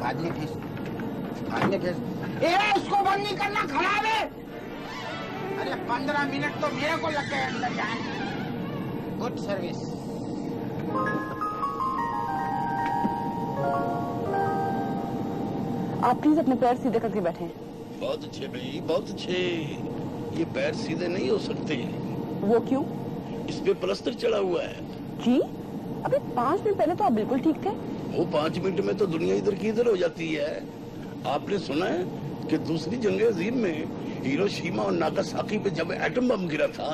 बाद में फैसला?
उसको बंद नहीं करना, खराब है।
अरे 15 मिनट तो मेरे को लग गए अंदर जाने। Good service.
आप प्लीज अपने पैर सीधे करके बैठें।
बहुत अच्छे भाई, बहुत अच्छे। ये पैर सीधे नहीं हो सकते।
वो क्यों?
इस पे प्लास्टर चढ़ा हुआ है।
जी, अभी 5 मिनट पहले तो आप बिल्कुल ठीक थे।
वो 5 मिनट में तो दुनिया इधर की इधर हो जाती है। आपने सुना है कि दूसरी जंग अजीम में हिरोशिमा और नागासाकी पे जब एटम बम गिरा था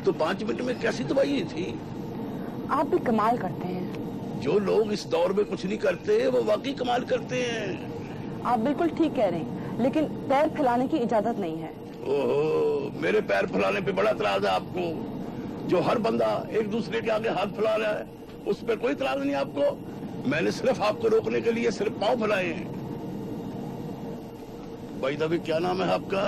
तो 5 मिनट में कैसी तबाही हुई थी।
आप भी कमाल करते हैं।
जो लोग इस दौर में कुछ नहीं करते वो वाकई कमाल करते हैं।
आप बिल्कुल ठीक कह रहे हैं, लेकिन पैर फैलाने की इजाजत नहीं है।
ओहो, मेरे पैर फैलाने पे बड़ा इतराज है आपको। जो हर बंदा एक दूसरे के आगे हाथ फैला रहा है उस पर कोई इतराज नहीं आपको। मैंने सिर्फ आपको रोकने के लिए सिर्फ पांव फैलाए हैं। भाई दबी, क्या नाम है आपका?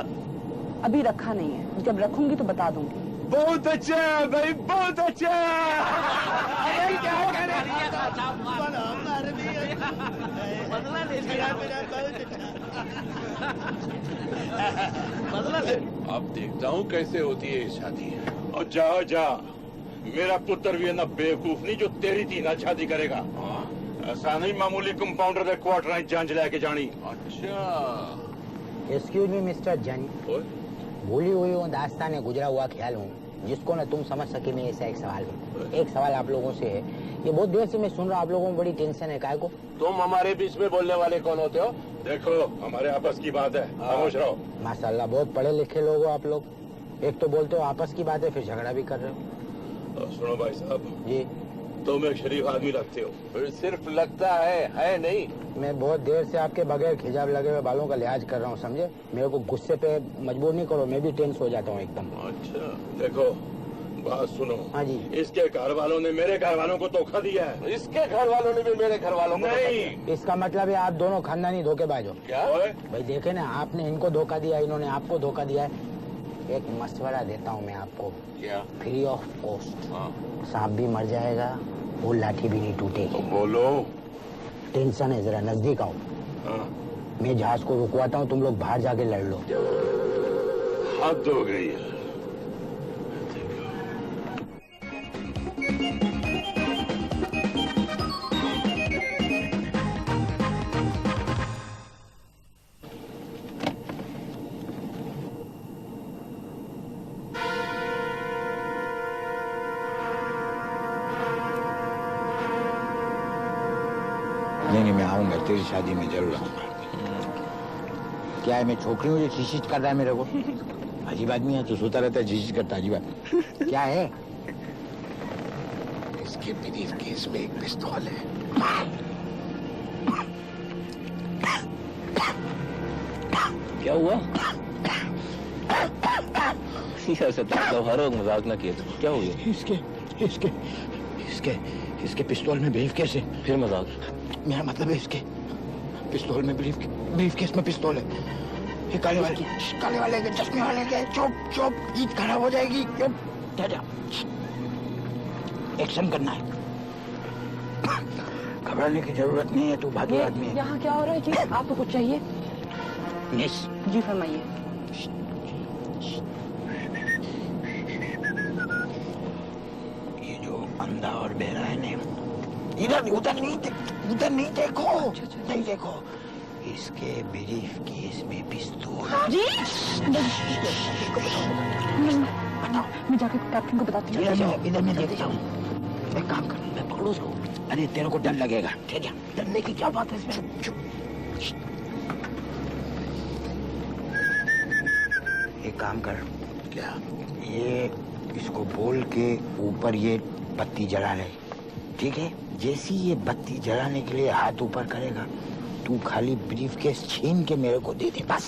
अभी रखा नहीं है, जब रखूंगी तो बता दूंगी।
बहुत अच्छा भाई, बहुत अच्छा।
अब देखता हूँ कैसे होती है ये शादी।
और जा जा, मेरा पुत्र भी है ना बेवकूफ नहीं जो तेरी थी ना शादी करेगा। ऐसा नहीं मामूली कंपाउंडर के क्वार्टर जंज लेके जानी।
अच्छा
एक्सक्यूज मी मिस्टर जंज, भूली हुई वो दास्तान है, गुजरा हुआ ख्याल हूँ जिसको ना तुम समझ सके। मैं ऐसा एक सवाल है, एक सवाल आप लोगों से है। ये बहुत देर से मैं सुन रहा हूँ आप लोगों में बड़ी टेंशन है, काय को?
तुम हमारे बीच में बोलने वाले कौन होते हो?
देखो हमारे आपस की बात है, खामोश रहो।
माशाल्लाह बहुत पढ़े लिखे लोग हो आप लोग। एक तो बोलते हो आपस की बात है, फिर झगड़ा भी कर रहे हो।
सुनो भाई साहब
जी,
तुम एक शरीफ आदमी लगते हो।
फिर सिर्फ लगता है नहीं।
मैं बहुत देर से आपके बगैर खिजाब लगे हुए बालों का लिहाज कर रहा हूँ, समझे? मेरे को गुस्से पे मजबूर नहीं करो, मैं भी टेंस हो जाता हूँ एकदम।
अच्छा देखो बात सुनो।
हाँ जी।
इसके घर वालों ने मेरे घर वालों को धोखा दिया है।
इसके घर वालों ने भी मेरे घर वालों को
नहीं।
इसका मतलब है आप दोनों खानदानी धोखेबाज हो।
क्या
भाई देखे ना, आपने इनको धोखा दिया, इन्होंने आपको धोखा दिया है। एक मशवरा देता हूँ मैं आपको,
क्या?
Free of cost. सांप भी मर जाएगा वो लाठी भी नहीं टूटेगी।
तो बोलो।
टेंशन है, जरा नजदीक आओ। मैं जहाज को रुकवाता हूँ, तुम लोग बाहर जाके लड़ लो।
हद हो गई है।
नहीं, मैं आऊंगा, तेरी शादी में जरूर आऊंगा। क्या है, मैं छोकरी हूँ, ये झिझक कर रहा है मेरे को? अजीब आदमी है, तो सोता रहता है, झिझक करता है, अजीब। क्या है?
इसके ब्रीफ केस में एक पिस्तौल है।
क्या हुआ? ऐसे हर वक्त मजाक ना किए तो क्या हो गया?
इसके पिस्तौल में ब्रीफ केस है।
फिर मजाक?
मेरा मतलब है इसके पिस्तौल में ब्रीफ केस में पिस्तौल है। ये काले वाले के चश्मे वाले के। चुप, ईद खराब हो जाएगी। चुप, जा। एक्शन करना है, घबराने की जरूरत नहीं है, तू भागी आदमी है।
यहाँ क्या हो रहा है जी? आपको कुछ चाहिए?
मिस
जी फरमाइए।
ये जो अंधा और बहरा है ना, उधर नहीं देखो। नहीं देखो, इसके ब्रीफ केस में पिस्तौल।
जी मैं जाके कैप्टन को बताती हूँ।
इधर मैं देखता हूँ। एक काम कर, मैं पकड़ू उसको। अरे तेरे को डर लगेगा। ठीक है, डरने की क्या बात है इसमें? चुप। एक काम कर।
क्या?
ये इसको बोल के ऊपर ये बत्ती जला ले, ठीक है? जैसी ये बत्ती जलाने के लिए हाथ ऊपर करेगा, तू खाली ब्रीफ केस छीन के मेरे को दे दे, बस।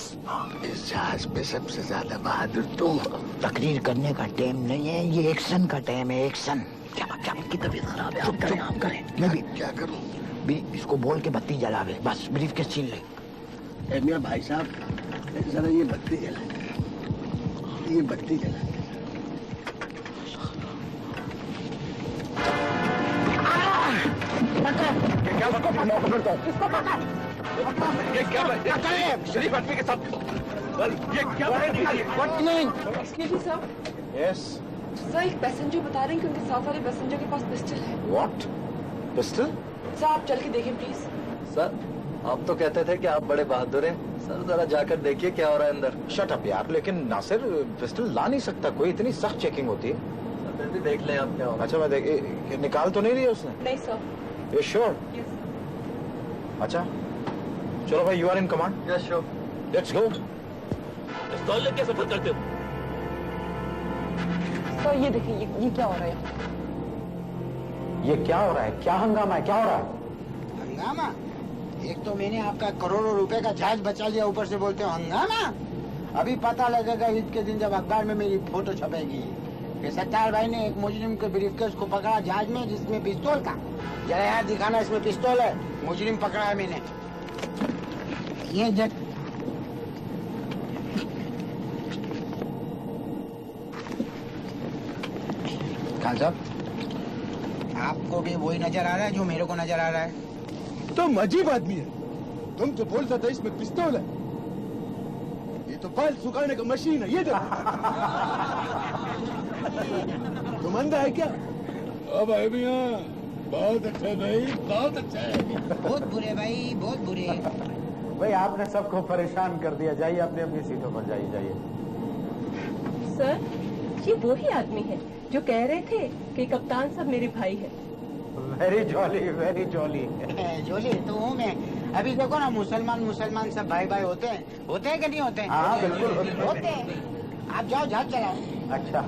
इस जहाज पे सबसे ज्यादा बहादुर तुम।
तकरीर करने का टाइम नहीं है, ये एक्शन का टाइम है। एक्शन। क्या की तबीयत खराब है, आप करें। मैं भी
क्या करूं?
इसको बोल के बत्ती जलावे, बस ब्रीफ केस छीन ले।
मेरा भाई साहब, जरा ये बत्ती जला।
ये क्या शरीफ आदमी के साथ ये क्या
यस
सर, एक पैसेंजर बता रहे हैं कि उनके साथ वाले पैसेंजर के पास पिस्टल है।
व्हाट? पिस्टल?
सर आप चल के देखें प्लीज।
सर आप तो कहते थे कि आप बड़े बहादुर हैं। सर जरा जाकर देखिए क्या हो रहा है अंदर।
शट अप यार, लेकिन नासिर पिस्टल ला नहीं सकता कोई, इतनी सख्त चेकिंग होती है।
फिर भी देख लें आप क्या हो रहा है।
अच्छा मैं देख, निकाल तो नहीं रही उसने?
नहीं सर।
ये श्योर? अच्छा चलो भाई, you are in command.
Yes sure.
Let's go.
पिस्तौल लेके सफर करते हो?
सर ये देखिए, ये क्या हो रहा है?
ये क्या हो रहा है? क्या हंगामा है? क्या हो रहा है?
हंगामा? एक तो मैंने आपका करोड़ों रुपए का जहाज बचा लिया, ऊपर से बोलते हो हंगामा। अभी पता लगेगा ईद के दिन जब अखबार में मेरी फोटो छपेगी कि सत्तार भाई ने एक मुजरिम के ब्रीफकेस को पकड़ा जहाज में जिसमें पिस्तौल था। जरा यार दिखाना, इसमें पिस्तौल है, मुजरिम पकड़ा है मैंने। ये खान साहब, आपको भी वही नजर आ रहा है जो मेरे को नजर आ रहा है?
तुम अजीब आदमी है। तुम जो बोलता था इसमें पिस्तौल है, ये तो बाल सुखाने का मशीन है। ये देखो। तुम शर्मंदा है क्या?
ओ भाई मियां, बहुत अच्छा है भाई, बहुत अच्छा है।
बहुत बुरे भाई, बहुत बुरे।
भाई आपने सबको परेशान कर दिया। जाइए अपनी अपनी सीटों पर, जाइए जाइए।
सर, ये वही आदमी है जो कह रहे थे कि कप्तान साहब मेरे भाई है।
Very jolly, very jolly.
Jolly तो हूँ मैं। अभी देखो ना, मुसलमान सब भाई भाई होते हैं कि नहीं होते हैं?
हाँ बिल्कुल
होते हैं। आप जाओ, जहाज चलाओ।
अच्छा।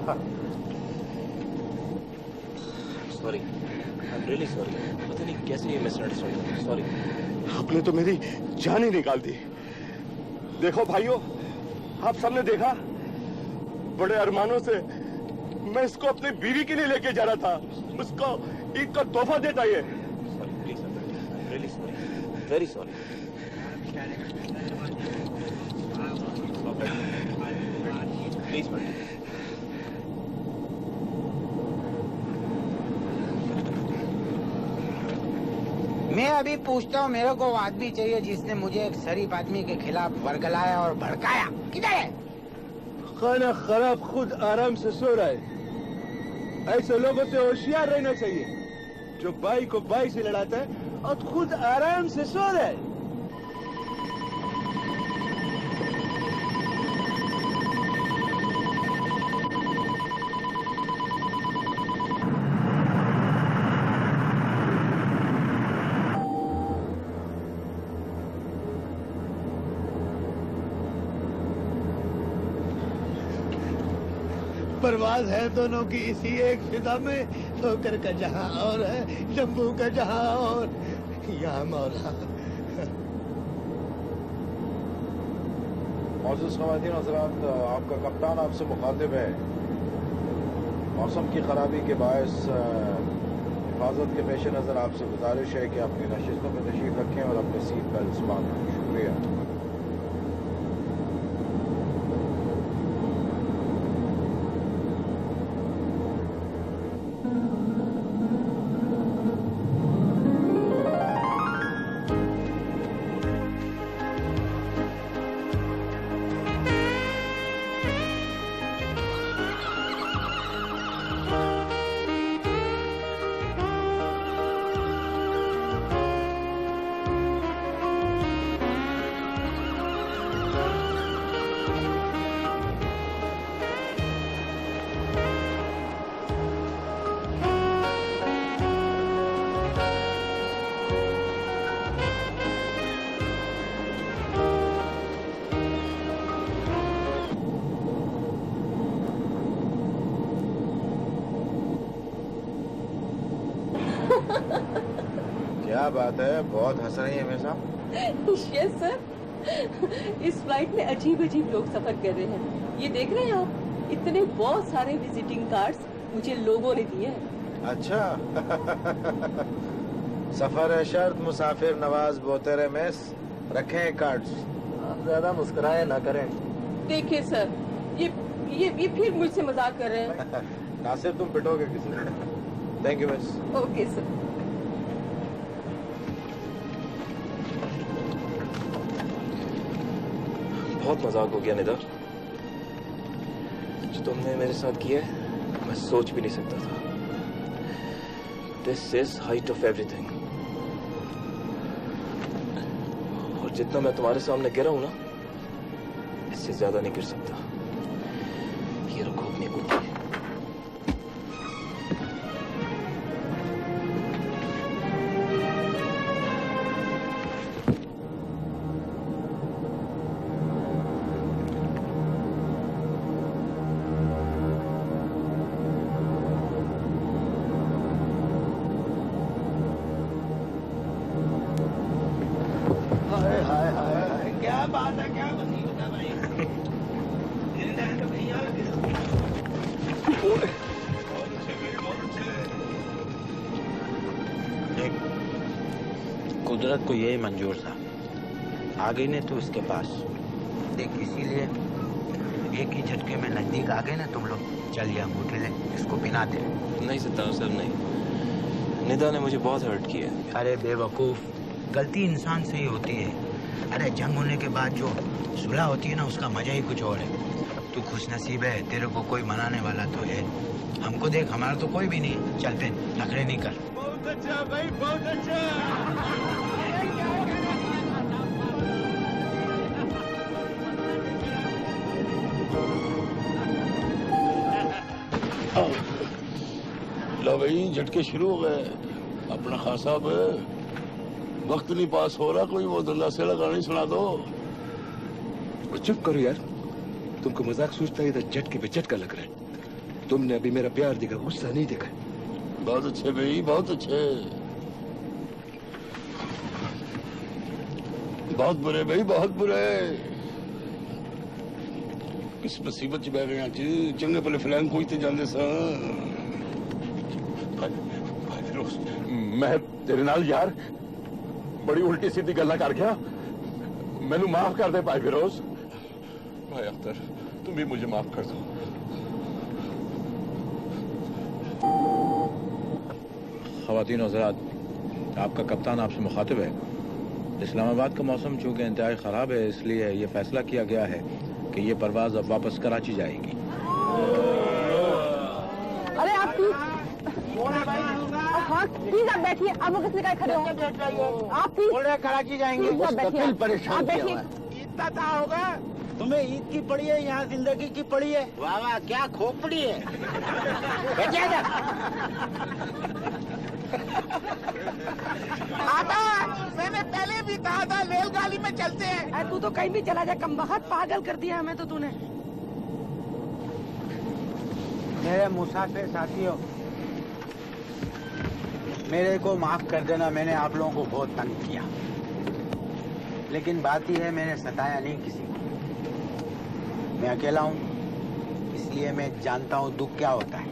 Sorry, I am really sorry. पता नहीं कैसे ये मिसअंडरस्टैंडिंग। सॉरी।
आपने तो मेरी जान ही निकाल दी। देखो भाइयों, आप सबने देखा, बड़े अरमानों से मैं इसको अपनी बीवी के लिए लेके जा रहा था, उसको ईद का तोहफा देता ये।
Sorry please, really sorry, very sorry. Please
मैं अभी पूछता हूँ, मेरे को वो आदमी चाहिए जिसने मुझे एक शरीफ आदमी के खिलाफ वर्गलाया और भड़काया। किधर है?
खाना खराब खुद आराम से सो रहा है। ऐसे लोगों से होशियार रहना चाहिए जो भाई को भाई से लड़ाता है और खुद आराम से सो रहा है।
परवाज है दोनों की इसी एक फिजा में, ठोकर का जहां और है, जम्मू का जहां और। या मौला।
मौजूद ख़वातीन हज़रात, आपका कप्तान आपसे मुखातिब है। मौसम की खराबी के बायस हिफाजत के पेश नज़र आपसे गुजारिश है कि अपनी नशिस्तों में तशरीफ रखें और अपने सीट बेल्ट बांधें। शुक्रिया। क्या बात है, बहुत हंस रही है मेरे साहब।
यस सर, इस फ्लाइट में अजीब अजीब लोग सफर कर रहे हैं। ये देख रहे हैं आप, इतने बहुत सारे विजिटिंग कार्ड्स मुझे लोगों ने दिए हैं।
अच्छा। सफर है शर्त, मुसाफिर नवाज बोतेरे मेस। रखें कार्ड्स।
आप ज्यादा मुस्कुराए ना करें।
देखिए सर, ये फिर मुझसे मजाक कर रहे हैं।
नासिर, तुम पिटोगे किसी ने। Thank you miss.
Okay sir.
बहुत मजाक हो गया निदा। जो तुमने मेरे साथ किया है, मैं सोच भी नहीं सकता था। This is height of everything. और जितना मैं तुम्हारे सामने गिरा हूं ना, इससे ज्यादा नहीं गिर सकता। ये रखो अपनी कुर्सी।
क्या बात है, क्या मुसीबत है भाई।
कुदरत को यही मंजूर था, आ गई ने तो इसके पास। देख, इसीलिए एक ही झटके में नजदीक आ गए ना तुम लोग। चलिए अंगूठी ले, इसको पिना दे।
नहीं सितार सर, नहीं। निदा ने मुझे बहुत हर्ट किया।
अरे बेवकूफ, गलती इंसान से ही होती है। अरे जंग होने के बाद जो सुलह होती है ना, उसका मजा ही कुछ और है। तू खुश नसीब है, तेरे को कोई मनाने वाला तो है। हमको देख, हमारा तो कोई भी नहीं। चलते, नखरे नहीं कर।
बहुत अच्छा भाई, बहुत अच्छा।
लो भाई, झटके शुरू हो गए। अपना खासा वक्त नहीं पास हो रहा, कोई वो धंधा से लगानी सुना दो।
चुप करो यार, तुमको मजाक सोचता है, इधर झटके पे झटका लग रहा है। तुमने अभी मेरा प्यार देखा, गुस्सा नहीं देखा।
बहुत अच्छे भाई, बहुत अच्छे। बहुत बुरे भाई, बहुत बुरे। किस मुसीबत च बह गए अज, चंगे भले फ्लैंग कोई ते जांदे सा।
मैं तेरे नाल यार बड़ी उल्टी सीधी गल्ला कर गया। मैनू माफ कर दे भाई फिरोज। भाई अख्तर, तुम भी मुझे माफ कर दो।
ख़वातीन और हज़रात, आपका कप्तान आपसे मुखातिब है। इस्लामाबाद का मौसम चूंकि इंतहाई ख़राब है, इसलिए ये फैसला किया गया है कि ये परवाज़ अब वापस कराची जाएगी।
अरे आप हाँ प्लीज आप बैठिए। आप लोग किस लिए खड़े हो? आप प्लीज
कराची जाएंगे।
परेशान
इतना होगा। तुम्हें ईद की पड़ी है, यहाँ जिंदगी की पड़ी है। वाह वाह, क्या खोपड़ी है।
आता, मैंने पहले भी कहा था रेलगाड़ी में चलते हैं। तू तो कहीं भी चला जा, कम बहुत पागल कर दिया हमें तो तूने।
मेरे मुसाफिर साथियों, मेरे को माफ कर देना, मैंने आप लोगों को बहुत तंग किया। लेकिन बात ही है, मैंने सताया नहीं किसी को। मैं अकेला हूँ, इसलिए मैं जानता हूँ दुख क्या होता है।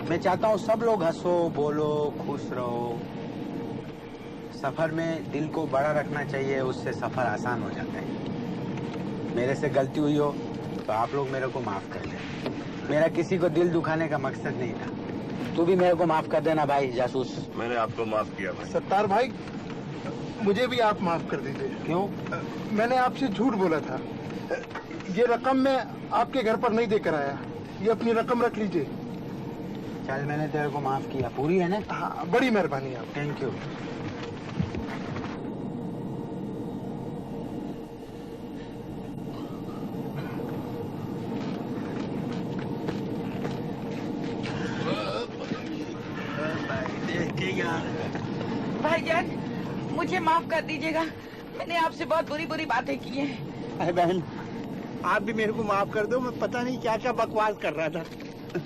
मैं चाहता हूँ सब लोग हंसो, बोलो, खुश रहो। सफर में दिल को बड़ा रखना चाहिए, उससे सफर आसान हो जाता है। मेरे से गलती हुई हो तो आप लोग मेरे को माफ कर दें। मेरा किसी को दिल दुखाने का मकसद नहीं था। तू भी मेरे को माफ कर देना भाई जासूस।
मैंने आपको माफ किया भाई।
सत्तार भाई, मुझे भी आप माफ कर दीजिए।
क्यों?
मैंने आपसे झूठ बोला था। ये रकम मैं आपके घर पर नहीं देकर आया, ये अपनी रकम रख लीजिए।
चल, मैंने तेरे को माफ किया, पूरी है ना?
हाँ, बड़ी मेहरबानी आप।
Thank you.
भाईजान, मुझे माफ कर दीजिएगा, मैंने आपसे बहुत बुरी बुरी बातें की हैं।
अरे बहन, आप भी मेरे को माफ कर दो, मैं पता नहीं क्या क्या बकवास कर रहा था।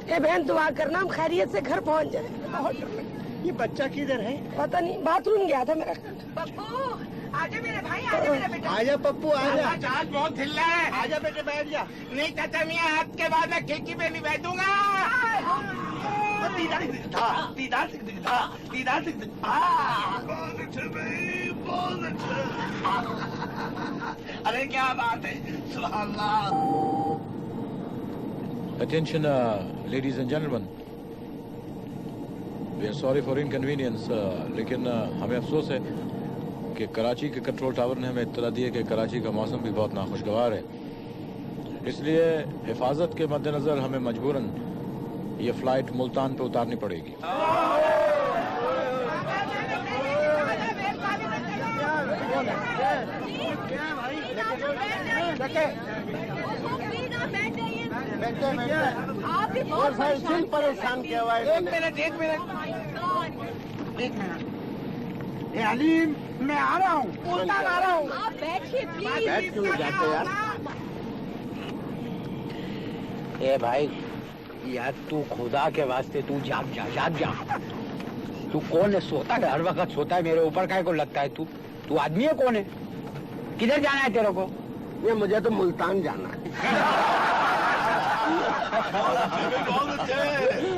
ए बहन, दुआ करना हम खैरियत से घर पहुंच जाए।
ये बच्चा किधर है?
पता नहीं, बाथरूम गया था मेरा। पप्पू, आजा मेरे भाई, आजा मेरा बेटा।
आजा पप्पू, आजा।
जहाज बहुत हिल रहा है।
आजा बेटे, बैठ जा।
नहीं चाचा मियाँ, हाथ के बाद मैं खिड़की पे नहीं बैठूंगा।
दीदार दिखता, दीदार दिखता, दीदार दिखता।
बहुत अच्छे भाई, बहुत अच्छे। अरे क्या बात है, सुभान अल्लाह।
Attention, ladies and gentlemen. We are sorry for inconvenience, लेकिन हमें अफसोस है कि कराची के कंट्रोल टावर ने हमें इत्तला दी है कि कराची का मौसम भी बहुत नाखुशगवार है। इसलिए हिफाजत के मद्देनजर हमें मजबूरन ये फ्लाइट मुल्तान पे उतारनी पड़ेगी।
और फिर परेशान किया हुआ है।
एक मिनट।
ए अलीम, मैं आ रहा हूँ।
मुल्तान आ रहा हूँ।
आप बैठिए प्लीज।
बैठ क्यों जाते यार?
ए भाई, यार तू खुदा के वास्ते तू जाग जा। तू कौन है? सोता है, हर वक्त सोता है। मेरे ऊपर काय को लगता है? तू आदमी है? कौन है? किधर जाना है तेरे को?
ये मुझे तो मुल्तान जाना है।
बहुत अच्छे।